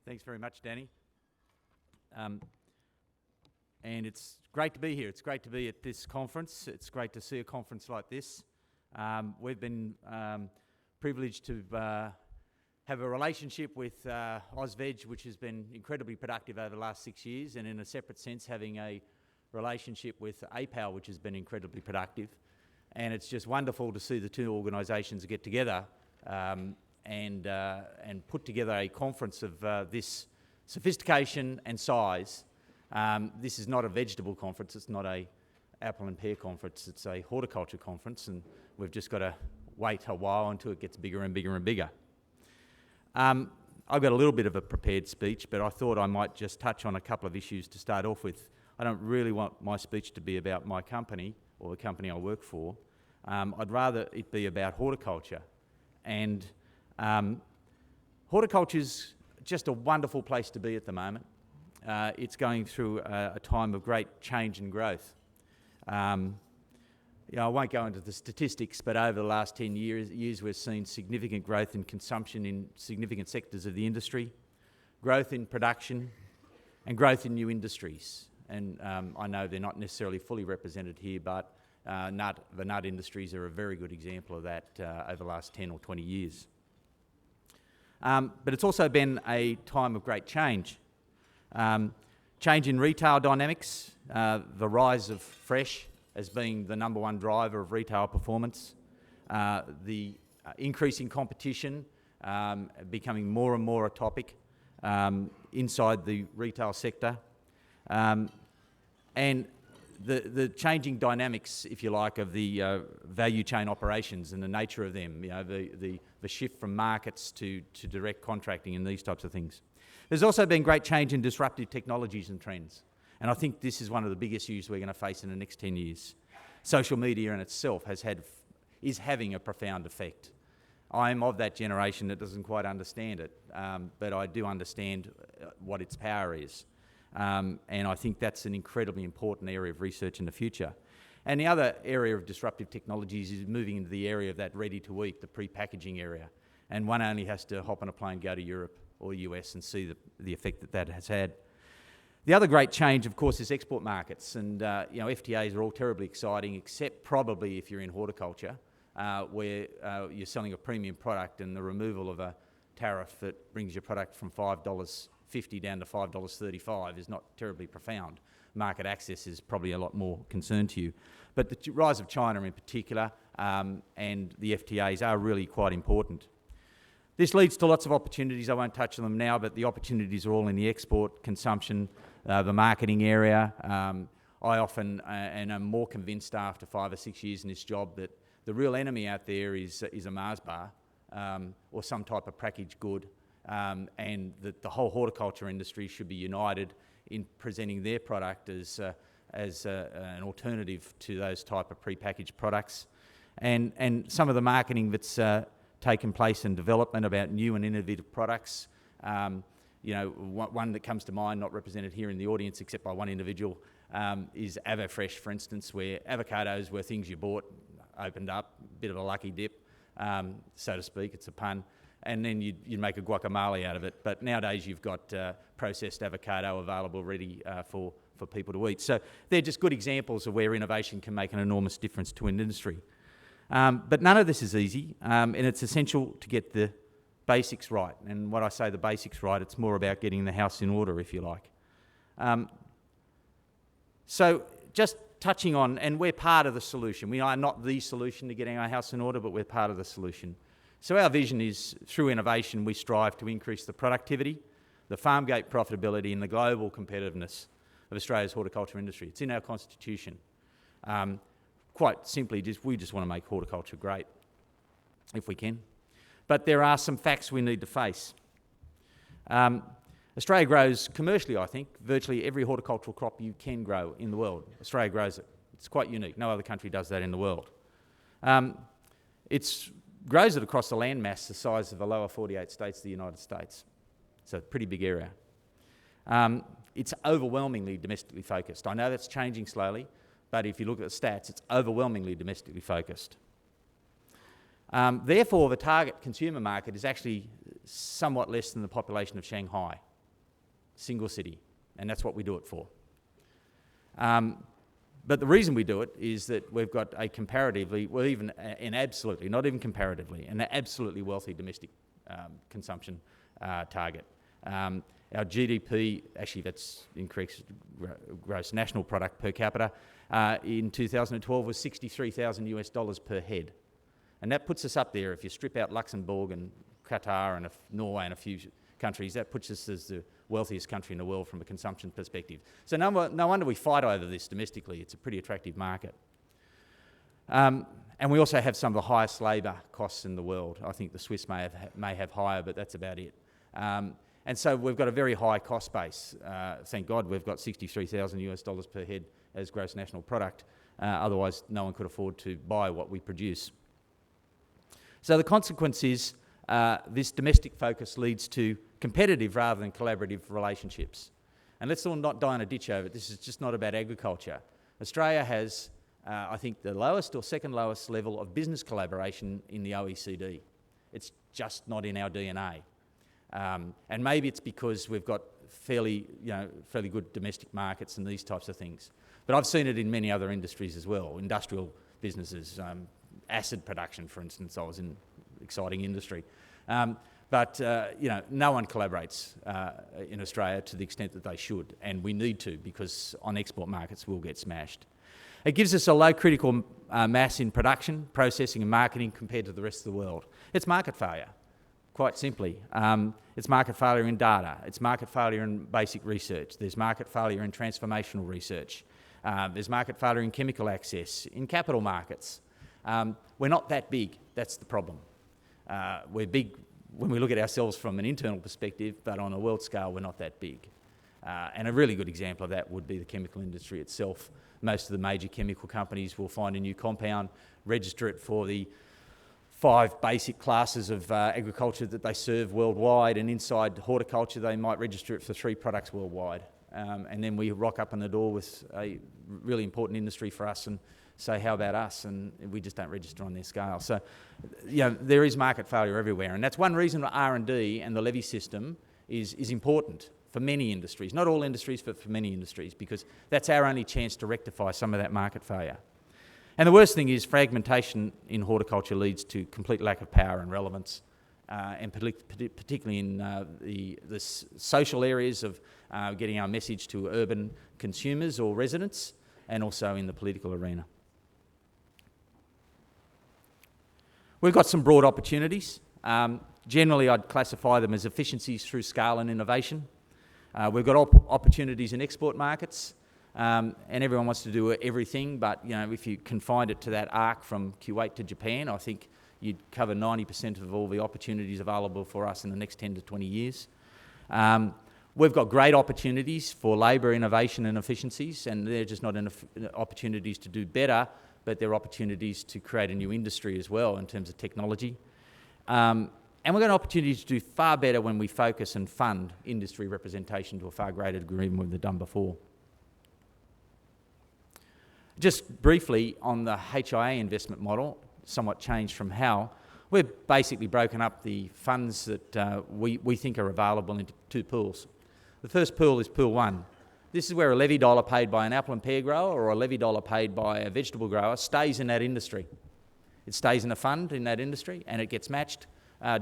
Thanks very much, Danny. And it's great to be here. It's great to be at this conference. It's great to see a conference like this. We've been privileged to have a relationship with AUSVEG, which has been incredibly productive over the last 6 years, and in a separate sense having a relationship with APAL, which has been incredibly productive. And it's just wonderful to see the two organisations get together and put together a conference of this sophistication and size. This is not a vegetable conference, it's not a apple and pear conference, it's a horticulture conference, and we've just got to wait a while until it gets bigger and bigger and bigger. I've got a little bit of a prepared speech, but I thought I might just touch on a couple of issues to start off with. I don't really want my speech to be about my company or the company I work for. I'd rather it be about horticulture. And horticulture's just a wonderful place to be at the moment. It's going through a time of great change and growth. I won't go into the statistics, but over the last 10 years we've seen significant growth in consumption in significant sectors of the industry, growth in production, and growth in new industries. And I know they're not necessarily fully represented here, but the nut industries are a very good example of that over the last 10 or 20 years. But it's also been a time of great change. Change in retail dynamics, the rise of fresh as being the number one driver of retail performance, the increasing competition becoming more and more a topic inside the retail sector, and the changing dynamics, if you like, of the value chain operations and the nature of them, the shift from markets to direct contracting and these types of things. There's also been great change in disruptive technologies and trends, and I think this is one of the biggest issues we're going to face in the next 10 years. Social media in itself is having a profound effect. I'm of that generation that doesn't quite understand it, but I do understand what its power is. And I think that's an incredibly important area of research in the future. And the other area of disruptive technologies is moving into the area of that ready-to-eat, the pre-packaging area. And one only has to hop on a plane, go to Europe or US and see the effect that has had. The other great change, of course, is export markets. And FTAs are all terribly exciting, except probably if you're in horticulture, where you're selling a premium product, and the removal of a tariff that brings your product from $5.50 down to $5.35 is not terribly profound. Market access is probably a lot more concern to you. But the rise of China in particular and the FTAs are really quite important. This leads to lots of opportunities. I won't touch on them now, but the opportunities are all in the export, consumption, the marketing area. I often, and I'm more convinced after 5 or 6 years in this job, that the real enemy out there is a Mars bar or some type of packaged good, and that the whole horticulture industry should be united in presenting their product as an alternative to those type of prepackaged products. And some of the marketing that's taken place in development about new and innovative products. One that comes to mind, not represented here in the audience except by one individual, is AvoFresh, for instance, where avocados were things you bought, opened up, a bit of a lucky dip, so to speak, it's a pun, and then you'd make a guacamole out of it. But nowadays you've got processed avocado available ready for people to eat. So they're just good examples of where innovation can make an enormous difference to an industry. But none of this is easy, and it's essential to get the basics right. And when I say the basics right, it's more about getting the house in order, if you like. So just touching on, and we're part of the solution. We are not the solution to getting our house in order, but we're part of the solution. So our vision is, through innovation, we strive to increase the productivity, the farm gate profitability, and the global competitiveness of Australia's horticulture industry. It's in our constitution. Quite simply, we just want to make horticulture great, if we can. But there are some facts we need to face. Australia grows commercially, I think, virtually every horticultural crop you can grow in the world. Australia grows it. It's quite unique. No other country does that in the world. It grows it across a landmass the size of the lower 48 states of the United States. It's a pretty big area. It's overwhelmingly domestically focused. I know that's changing slowly, but if you look at the stats, it's overwhelmingly domestically focused. Therefore, the target consumer market is actually somewhat less than the population of Shanghai. single city, and that's what we do it for. But the reason we do it is that we've got a comparatively, well, even an absolutely, not even comparatively, an absolutely wealthy domestic consumption target. Our GDP, actually that's increased gross national product per capita, in 2012 was $63,000 per head. And that puts us up there. If you strip out Luxembourg and Qatar and Norway and a few countries, that puts us as the wealthiest country in the world from a consumption perspective. So no wonder we fight over this domestically. It's a pretty attractive market. And we also have some of the highest labour costs in the world. I think the Swiss may have higher, but that's about it. And so we've got a very high cost base. Thank God we've got $63,000 per head as gross national product. Otherwise, no one could afford to buy what we produce. So the consequence is this domestic focus leads to competitive rather than collaborative relationships. And let's all not die in a ditch over it. This is just not about agriculture. Australia has, I think, the lowest or second lowest level of business collaboration in the OECD. It's just not in our DNA. And maybe it's because we've got fairly good domestic markets and these types of things. But I've seen it in many other industries as well, industrial businesses, acid production, for instance. I was in exciting industry. But no one collaborates in Australia to the extent that they should, and we need to, because on export markets we'll get smashed. It gives us a low critical mass in production, processing and marketing compared to the rest of the world. It's market failure, quite simply. It's market failure in data. It's market failure in basic research. There's market failure in transformational research. There's market failure in chemical access, in capital markets. We're not that big. That's the problem. We're big when we look at ourselves from an internal perspective, but on a world scale, we're not that big. And a really good example of that would be the chemical industry itself. Most of the major chemical companies will find a new compound, register it for the 5 basic classes of agriculture that they serve worldwide, and inside horticulture they might register it for 3 products worldwide. And then we rock up on the door with a really important industry for us and say, how about us? And we just don't register on their scale. So, there is market failure everywhere, and that's one reason R&D and the levy system is important for many industries. Not all industries, but for many industries, because that's our only chance to rectify some of that market failure. And the worst thing is fragmentation in horticulture leads to complete lack of power and relevance, and particularly in the social areas of getting our message to urban consumers or residents, and also in the political arena. We've got some broad opportunities. Generally, I'd classify them as efficiencies through scale and innovation. We've got opportunities in export markets, and everyone wants to do everything, but if you confined it to that arc from Kuwait to Japan, I think you'd cover 90% of all the opportunities available for us in the next 10 to 20 years. We've got great opportunities for labour, innovation and efficiencies, and they're just not opportunities to do better, but they're opportunities to create a new industry as well in terms of technology. And we've got opportunities to do far better when we focus and fund industry representation to a far greater degree than we've done before. Just briefly on the HIA investment model, somewhat changed from how, we've basically broken up the funds that we think are available into 2 pools. The first pool is Pool 1. This is where a levy dollar paid by an apple and pear grower or a levy dollar paid by a vegetable grower stays in that industry. It stays in a fund in that industry, and it gets matched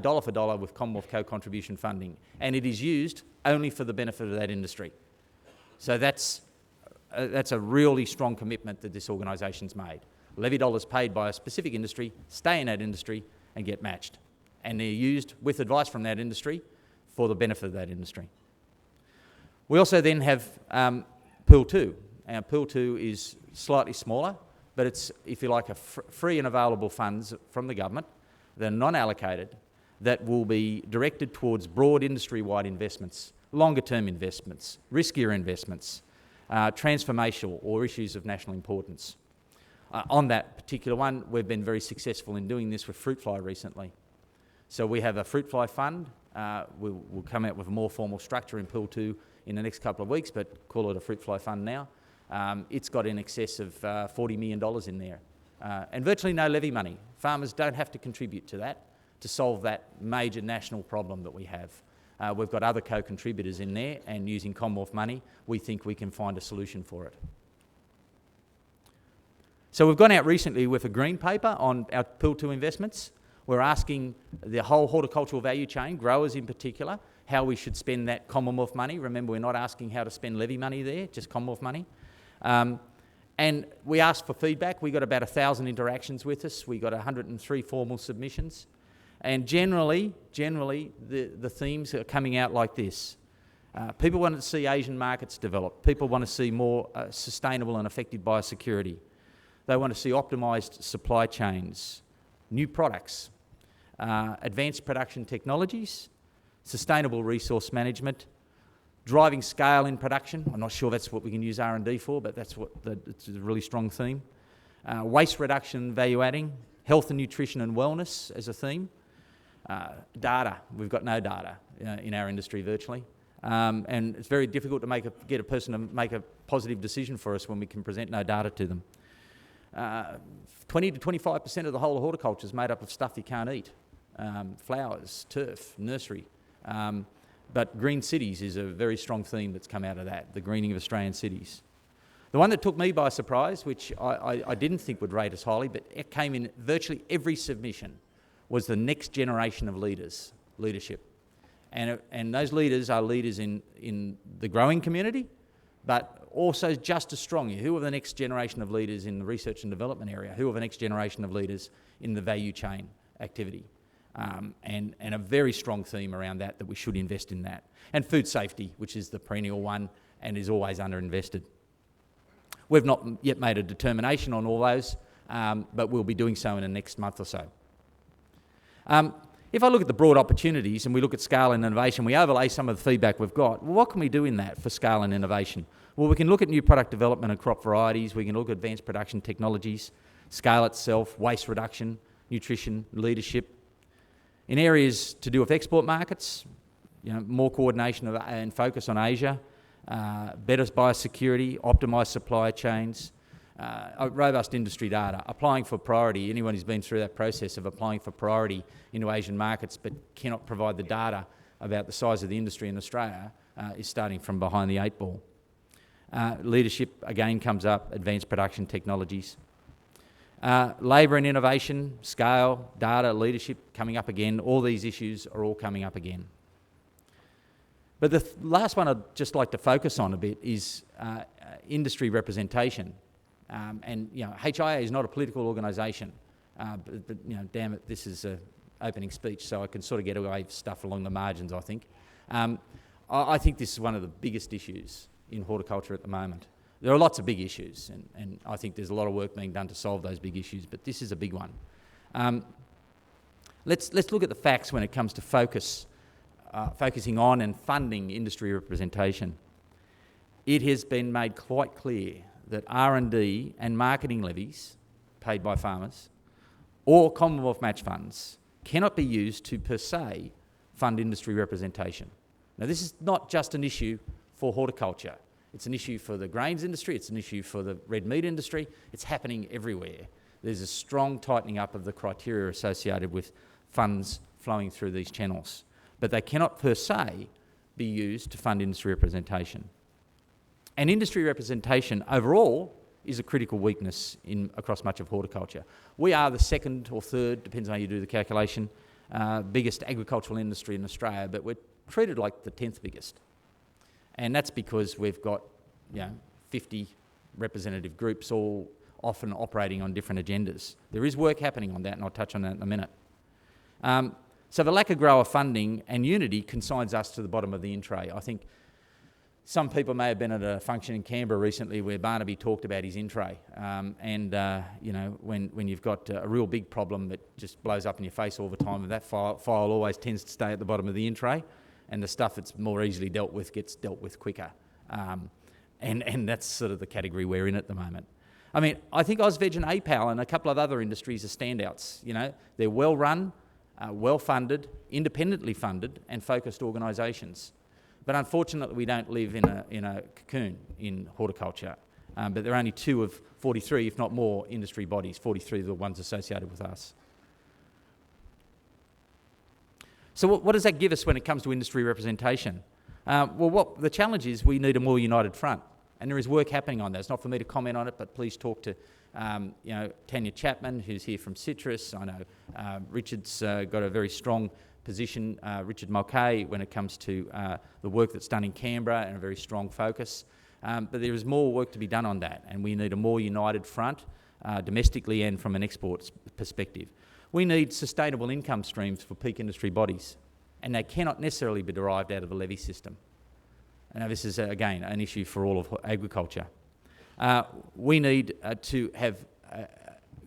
dollar for dollar with Commonwealth co-contribution funding, and it is used only for the benefit of that industry. So that's a really strong commitment that this organisation's made. Levy dollars paid by a specific industry stay in that industry and get matched, and they're used with advice from that industry for the benefit of that industry. We also then have Pool 2. Our Pool 2 is slightly smaller, but it's, if you like, a free and available funds from the government. They're non-allocated, that will be directed towards broad industry-wide investments, longer-term investments, riskier investments, transformational or issues of national importance. On that particular one, we've been very successful in doing this with fruit fly recently. So we have a fruit fly fund. We'll come out with a more formal structure in Pool 2 in the next couple of weeks, but call it a fruit fly fund now. It's got in excess of $40 million in there. And virtually no levy money. Farmers don't have to contribute to that to solve that major national problem that we have. We've got other co-contributors in there, and using Commonwealth money, we think we can find a solution for it. So we've gone out recently with a green paper on our Pool 2 investments. We're asking the whole horticultural value chain, growers in particular, how we should spend that Commonwealth money. Remember, we're not asking how to spend levy money there, just Commonwealth money. And we asked for feedback. We got about 1,000 interactions with us. We got 103 formal submissions. And generally, the themes are coming out like this. People want to see Asian markets develop. People want to see more sustainable and effective biosecurity. They want to see optimised supply chains, new products, advanced production technologies, sustainable resource management, driving scale in production. I'm not sure that's what we can use R&D for, but it's a really strong theme. Waste reduction, value adding, health and nutrition and wellness as a theme. Data, we've got no data in our industry virtually. And it's very difficult to get a person to make a positive decision for us when we can present no data to them. 20 to 25% of the whole of horticulture is made up of stuff you can't eat. Flowers, turf, nursery. But green cities is a very strong theme that's come out of that, the greening of Australian cities. The one that took me by surprise, which I didn't think would rate as highly, but it came in virtually every submission, was the next generation of leadership. And those leaders are leaders in the growing community, but also just as strongly, who are the next generation of leaders in the research and development area? Who are the next generation of leaders in the value chain activity? And a very strong theme around that we should invest in that. And food safety, which is the perennial one and is always underinvested. We've not yet made a determination on all those, but we'll be doing so in the next month or so. If I look at the broad opportunities and we look at scale and innovation, we overlay some of the feedback we've got. Well, what can we do in that for scale and innovation? Well, we can look at new product development and crop varieties. We can look at advanced production technologies, scale itself, waste reduction, nutrition, leadership. In areas to do with export markets, more coordination and focus on Asia, better biosecurity, optimised supply chains, robust industry data, applying for priority. Anyone who's been through that process of applying for priority into Asian markets but cannot provide the data about the size of the industry in Australia is starting from behind the 8 ball. Leadership, again, comes up, advanced production technologies. Labour and innovation, scale, data, leadership coming up again. All these issues are all coming up again. But the last one I'd just like to focus on a bit is industry representation. And HIA is not a political organisation, but damn it, this is an opening speech, so I can sort of get away with stuff along the margins, I think. I think this is one of the biggest issues in horticulture at the moment. There are lots of big issues, and I think there's a lot of work being done to solve those big issues, but this is a big one. Let's look at the facts when it comes to focusing on and funding industry representation. It has been made quite clear that R&D and marketing levies paid by farmers or Commonwealth match funds cannot be used to, per se, fund industry representation. Now, this is not just an issue for horticulture. It's an issue for the grains industry, it's an issue for the red meat industry. It's happening everywhere. There's a strong tightening up of the criteria associated with funds flowing through these channels. But they cannot per se be used to fund industry representation. And industry representation overall is a critical weakness across much of horticulture. We are the second or third, depends on how you do the calculation, biggest agricultural industry in Australia, but we're treated like the 10th biggest. And that's because we've got 50 representative groups all often operating on different agendas. There is work happening on that, and I'll touch on that in a minute. So the lack of grower funding and unity consigns us to the bottom of the in-tray. I think some people may have been at a function in Canberra recently where Barnaby talked about his in-tray. When you've got a real big problem that just blows up in your face all the time, that file always tends to stay at the bottom of the in-tray, and the stuff that's more easily dealt with gets dealt with quicker. And that's sort of the category we're in at the moment. I mean, I think AUSVEG and APAL and a couple of other industries are standouts. They're well-run, well-funded, independently funded and focused organisations. But unfortunately, we don't live in a cocoon in horticulture. But there are only 2 of 43, if not more, industry bodies, 43 of the ones associated with us. So what does that give us when it comes to industry representation? Well, what the challenge is, we need a more united front, and there is work happening on that. It's not for me to comment on it, but please talk to Tanya Chapman, who's here from Citrus. I know Richard's got a very strong position, Richard Mulcahy, when it comes to the work that's done in Canberra, and a very strong focus. But there is more work to be done on that, and we need a more united front, domestically and from an exports perspective. We need sustainable income streams for peak industry bodies, and they cannot necessarily be derived out of the levy system. And this is, again, an issue for all of agriculture. We need to have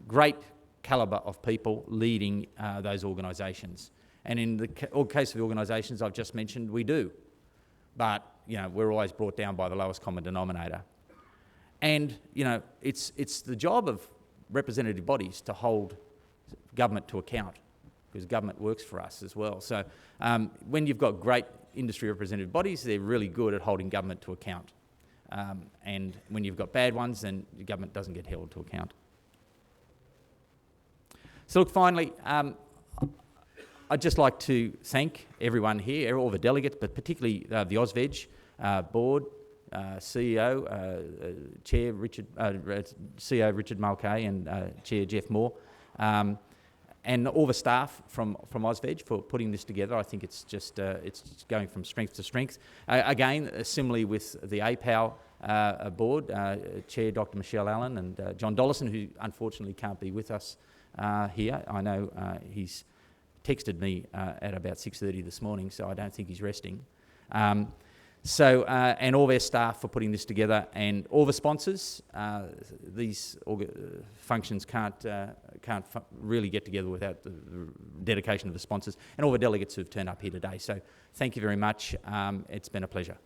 great calibre of people leading those organisations. And in the case of the organisations I've just mentioned, we do. But, we're always brought down by the lowest common denominator. And, it's the job of representative bodies to hold government to account, because government works for us as well. So when you've got great industry representative bodies, they're really good at holding government to account. And when you've got bad ones, then the government doesn't get held to account. So look, finally, I'd just like to thank everyone here, all the delegates, but particularly the AUSVEG board, CEO, Chair Richard, CEO Richard Mulcahy, and Chair Jeff Moore, and all the staff from AUSVEG for putting this together. I think it's just going from strength to strength. Again, similarly with the APAL board, Chair Dr. Michelle Allen and John Dollison, who unfortunately can't be with us here. I know he's texted me at about 6:30 this morning, so I don't think he's resting. And all their staff for putting this together, and all the sponsors. These functions can't really get together without the dedication of the sponsors, and all the delegates who've turned up here today. So thank you very much. It's been a pleasure.